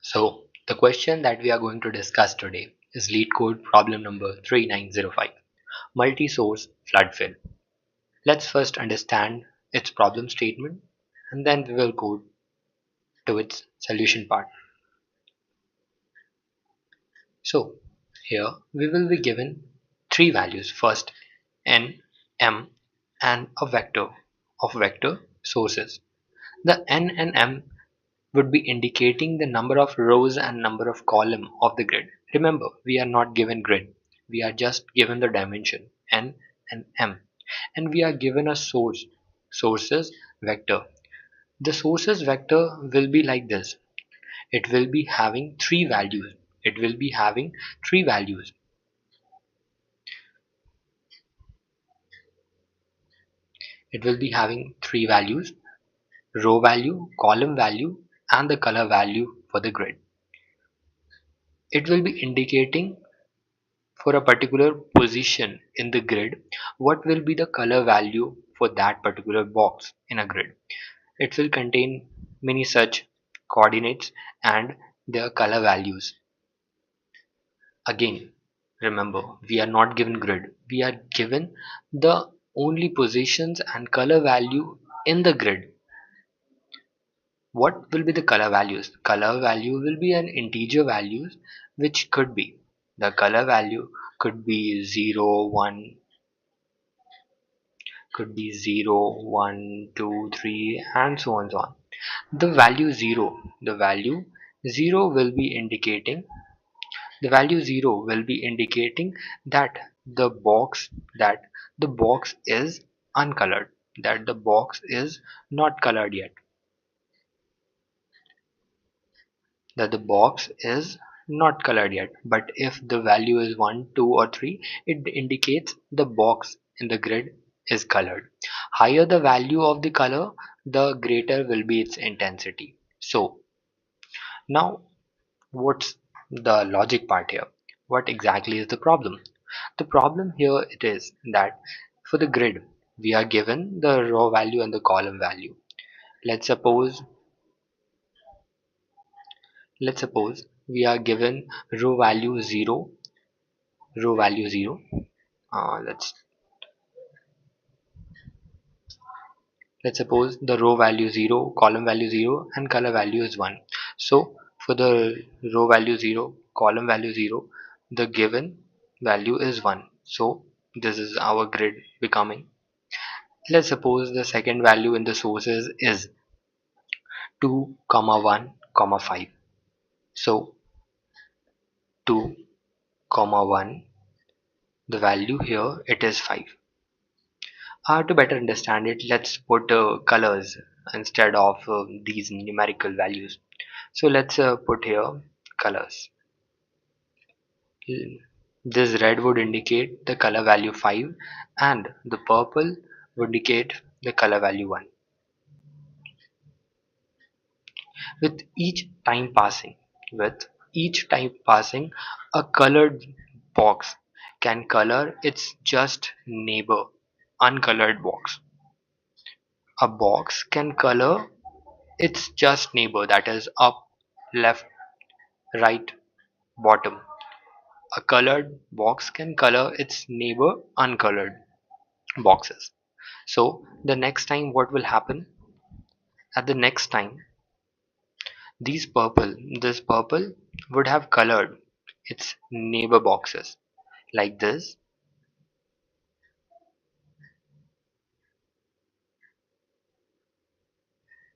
So the question that we are going to discuss today is LeetCode problem number 3905, multi-source flood fill. Let's first understand its problem statement and then we will go to its solution part. So here we will be given three values. First n, m and a vector of vector sources. The n and m would be indicating the number of rows and number of column of the grid. Remember, we are not given grid. We are just given the dimension n and m. And we are given a sources vector. The sources vector will be like this. It will be having three values. It will be having three values. It will be having three values: row value, column value, and the color value for the grid. It will be indicating for a particular position in the grid what will be the color value for that particular box in a grid. It will contain many such coordinates and their color values. Again, remember, we are not given grid. We are given the only positions and color value in the grid. What will be the color values? Color value will be an integer values, which could be the color value could be 0, 1, could be 0, 1, 2, 3, and so on and so on. The value 0 will be indicating the value 0 will be indicating that that the box is uncolored, that the box is not colored yet, that the box is not colored yet. But if the value is 1, 2, or 3, it indicates the box in the grid is colored. Higher the value of the color, the greater will be its intensity. So now what's the logic part here? What exactly is the problem? The problem here it is that for the grid we are given the row value and the column value. Let's suppose we are given row value 0, row value 0. Let's suppose the row value 0, column value 0, and color value is 1. So for the row value 0, column value 0, the given value is 1. So this is our grid becoming. Let's suppose the second value in the sources is 2, 1, 5. So 2, 1, the value here it is 5. To better understand it, let's put colors instead of these numerical values. So let's put here colors. This red would indicate the color value 5 and the purple would indicate the color value 1. With each time passing, a colored box can color its just neighbor uncolored box. A box can color its just neighbor, that is up, left, right, bottom. A colored box can color its neighbor uncolored boxes. So the next time what will happen? At the next time, this purple would have colored its neighbor boxes like this.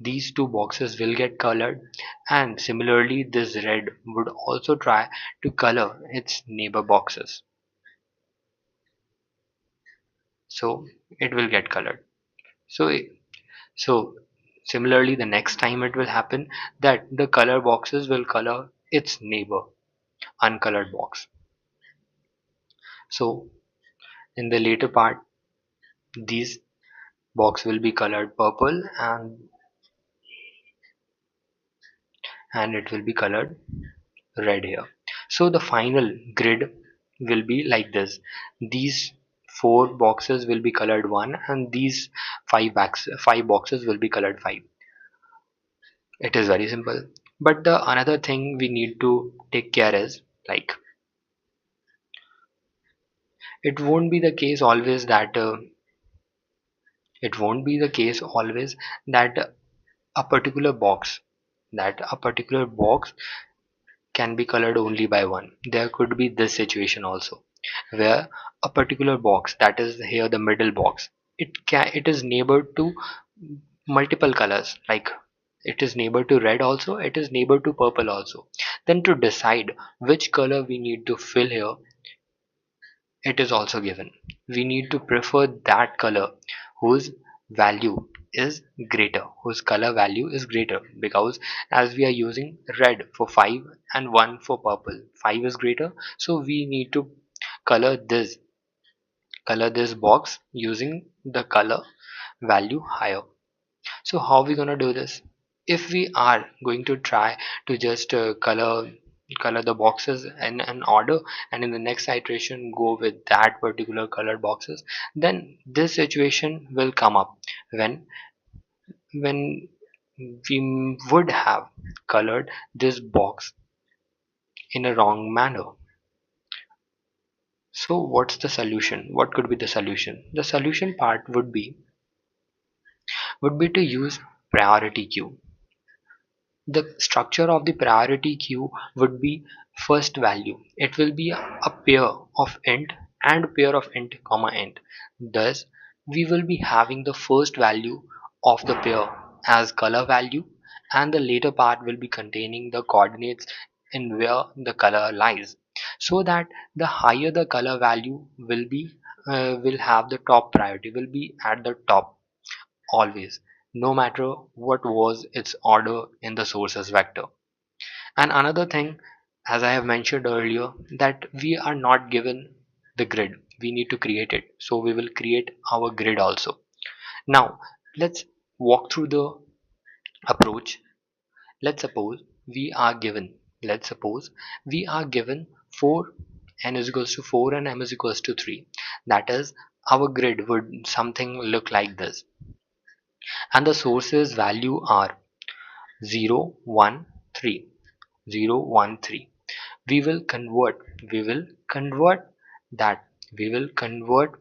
These two boxes will get colored, and similarly this red would also try to color its neighbor boxes. So it will get colored. So similarly the next time it will happen that the color boxes will color its neighbor uncolored box. So in the later part these box will be colored purple and it will be colored red here. So the final grid will be like this. These four boxes will be colored 1 and these five boxes will be colored 5. It is very simple. But the another thing we need to take care is, like, it won't be the case always that it won't be the case always that a particular box that a particular box can be colored only by one. There could be this situation also, where a particular box, that is here the middle box, it is neighbored to multiple colors, like it is neighbor to red also, it is neighbor to purple also. Then to decide which color we need to fill here, it is also given. We need to prefer that color whose value is greater, whose color value is greater, because as we are using red for 5 and 1 for purple, 5 is greater, so we need to color this box using the color value higher. So how are we gonna do this? If we are going to try to just color the boxes in an order, and in the next iteration go with that particular colored boxes, then this situation will come up when we would have colored this box in a wrong manner. So what's the solution? What could be the solution? The solution part would be to use priority queue. The structure of the priority queue would be first value. It will be a pair of int and pair of int comma int. Thus, we will be having the first value of the pair as color value, and the later part will be containing the coordinates in where the color lies, so that the higher the color value will have the top priority, will be at the top always, no matter what was its order in the sources vector. And another thing, as I have mentioned earlier, that we are not given the grid, we need to create it, so we will create our grid also. Now let's walk through the approach. Let's suppose we are given 4, n is equals to 4 and m is equals to 3. That is, our grid would something look like this, and the sources value are 0 1 3, 0 1 3. We will convert that we will convert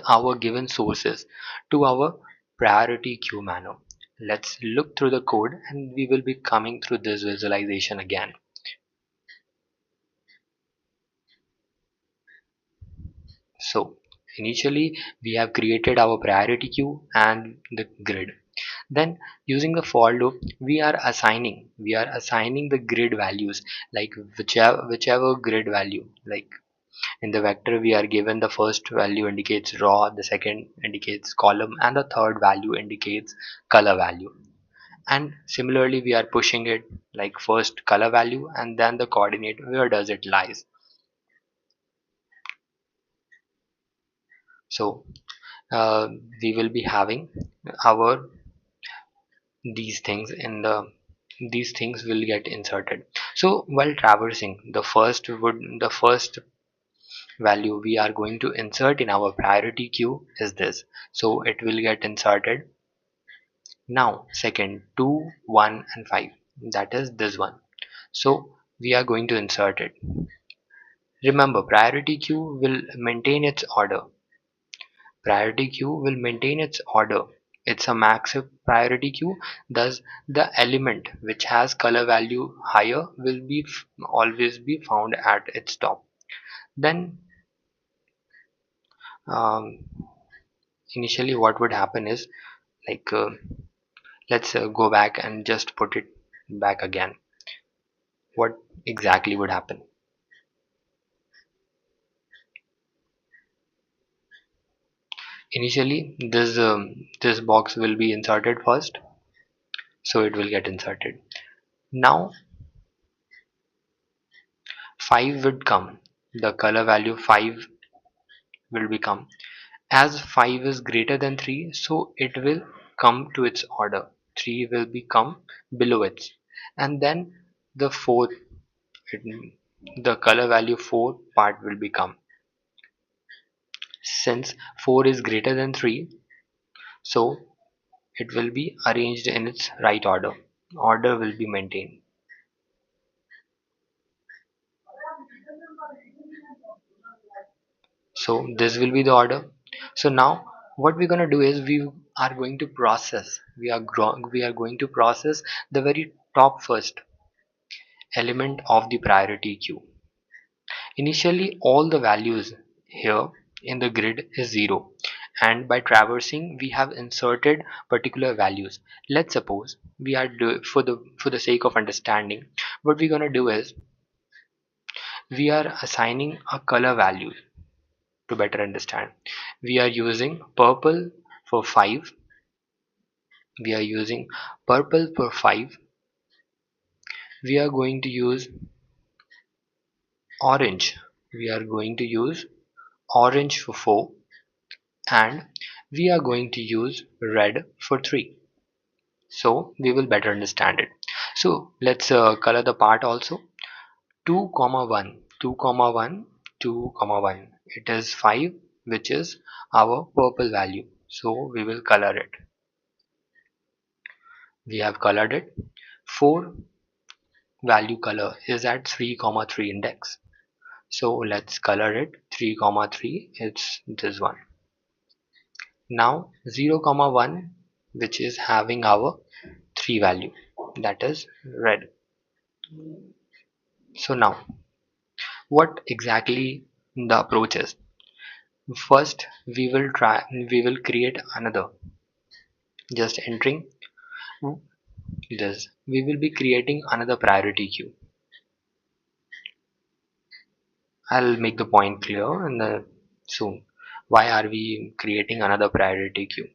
our given sources to our priority queue manner. Let's look through the code and we will be coming through this visualization again. So initially we have created our priority queue and the grid. Then using the for loop, we are assigning the grid values, like whichever grid value. Like in the vector we are given the first value indicates raw, the second indicates column, and the third value indicates color value. And similarly we are pushing it, like first color value and then the coordinate where does it lies. So uh, we will be having our these things will get inserted. So while traversing, the first value we are going to insert in our priority queue is this, so it will get inserted. Now second, 2 1 and 5, that is this one, so we are going to insert it. Remember, priority queue will maintain its order. It's a max priority queue, thus the element which has color value higher will be always be found at its top. Then um, initially what would happen is, like let's go back and just put it back again. What exactly would happen? Initially this box will be inserted first, so it will get inserted. Now 5 would come, the color value 5 will become, as 5 is greater than 3, so it will come to its order, 3 will become below it, and then the fourth the color value 4 part will become, since 4 is greater than 3, so it will be arranged in its right order. order will be maintained. So this will be the order. So now what we're going to do is we are going to process, we are going to process the very top first element of the priority queue. Initially all the values here in the grid is 0, and by traversing we have inserted particular values. Let's suppose we are for the sake of understanding, what we're going to do is we are assigning a color value. To better understand, we are using purple for 5, we are using purple for 5, we are going to use orange, we are going to use orange for 4, and we are going to use red for 3, so we will better understand it. So let's color the part also. 2 comma 1, 2 comma 1, 2 comma 1, it is 5, which is our purple value, so we will color it. We have colored it. 4 value color is at 3 comma 3 index, so let's color it. 3 comma 3, it's this one. Now 0 comma 1, which is having our 3 value, that is red. So now what exactly the approach is? First we will create another, just entering this, we will be creating another priority queue. I'll make the point clear in the soon. Why are we creating another priority queue?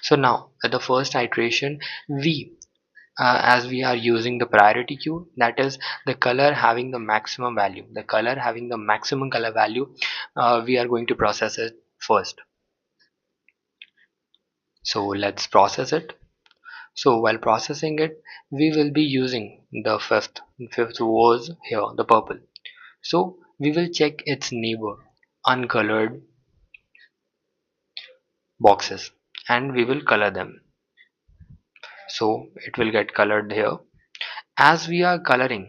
So now at the first iteration, we as we are using the priority queue, that is the color having the maximum value, the color having the maximum color value, we are going to process it first. So let's process it. So while processing it, we will be using the fifth was here, the purple. So we will check its neighbor uncolored boxes and we will color them. So it will get colored here. As we are coloring,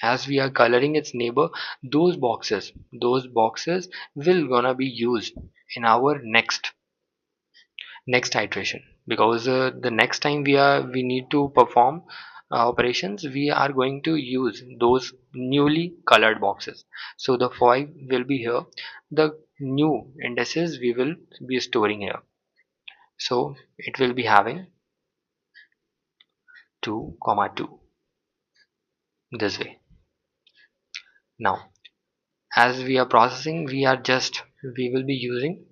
as we are coloring its neighbor, those boxes will gonna be used in our next iteration, because the next time we need to perform operations, we are going to use those newly colored boxes. So the 5 will be here, the new indices we will be storing here, so it will be having 2 comma 2 this way. Now as we are processing, we will be using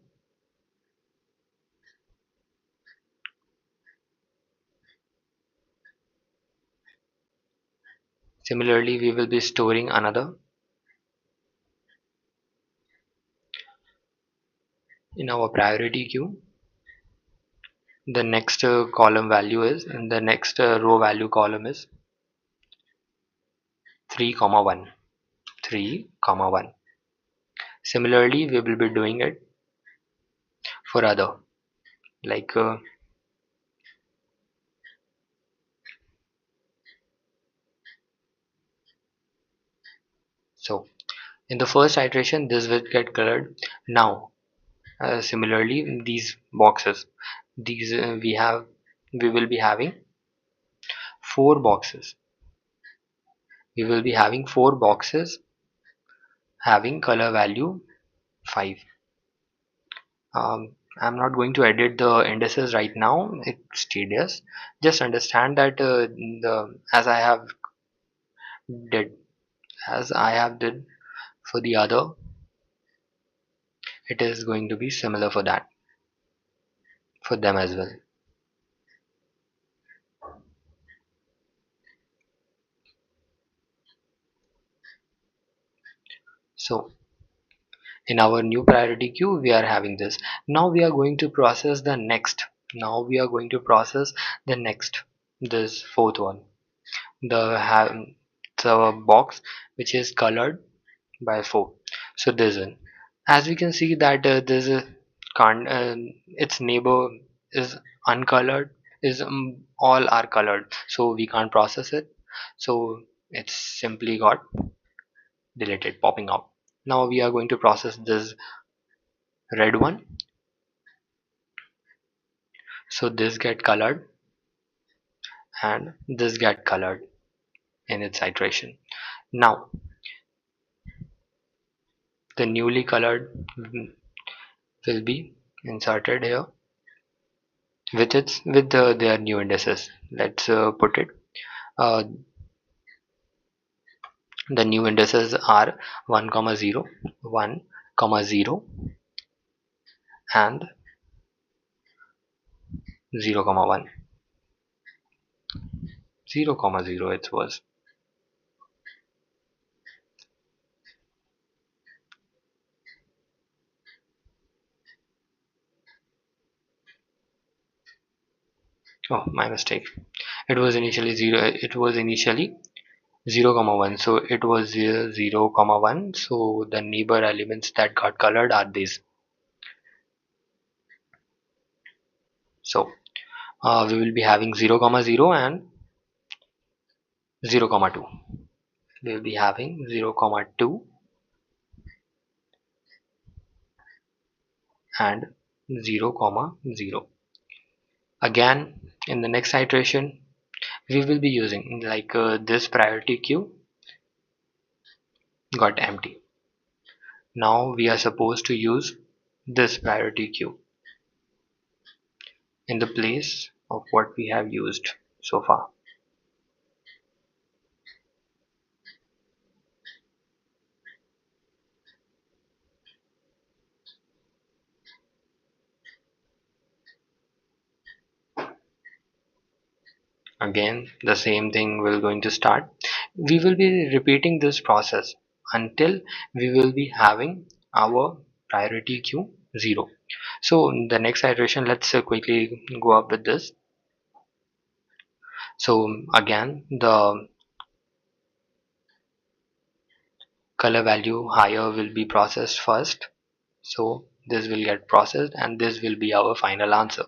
similarly we will be storing another in our priority queue. The next column value is, and the next row value column is 3 comma 1, 3 comma 1. Similarly we will be doing it for other, like so in the first iteration this will get colored. Now similarly these boxes, these we will be having 4 boxes, we will be having 4 boxes having color value 5. I'm not going to edit the indices right now, it's tedious. Just understand that the did as I have did for the other, it is going to be similar for that, for them as well. So in our new priority queue we are having this. Now we are going to process the next, now we are going to process the next, this fourth one, the box which is colored by 4. So this one, as we can see that this can't its neighbor is uncolored, is all are colored, so we can't process it, so it's simply got deleted, popping out. Now we are going to process this red one, so this get colored and this get colored in its iteration. Now the newly colored will be inserted here with their new indices. Let's put it. Uh, the new indices are 1 comma 0, 1 comma 0, and 0 comma 1, 0 comma 0 it was. Oh, my mistake. It was initially 0. It was initially 0 comma 1, so it was 0 comma 1, so the neighbor elements that got colored are these. So we will be having 0 comma 0 and 0 comma 2. We will be having 0 comma 2 and 0 comma 0. Again, in the next iteration we will be using like this priority queue got empty. Now we are supposed to use this priority queue in the place of what we have used so far. Again, the same thing will going to start. We will be repeating this process until we will be having our priority queue 0. So in the next iteration, let's quickly go up with this. So again, the color value higher will be processed first, so this will get processed and this will be our final answer.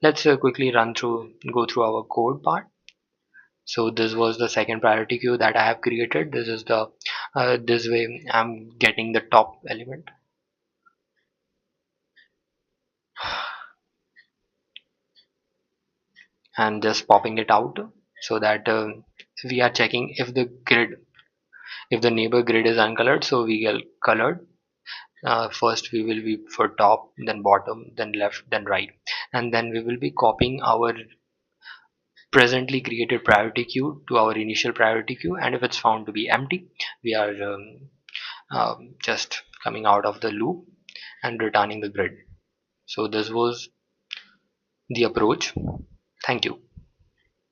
Let's quickly go through our code part. So this was the second priority queue that I have created. This is the this way I'm getting the top element and just popping it out, so that we are checking if the neighbor grid is uncolored, so we get colored. First we will be for top, then bottom, then left, then right, and then we will be copying our presently created priority queue to our initial priority queue, and if it's found to be empty, we are just coming out of the loop and returning the grid. So this was the approach. Thank you.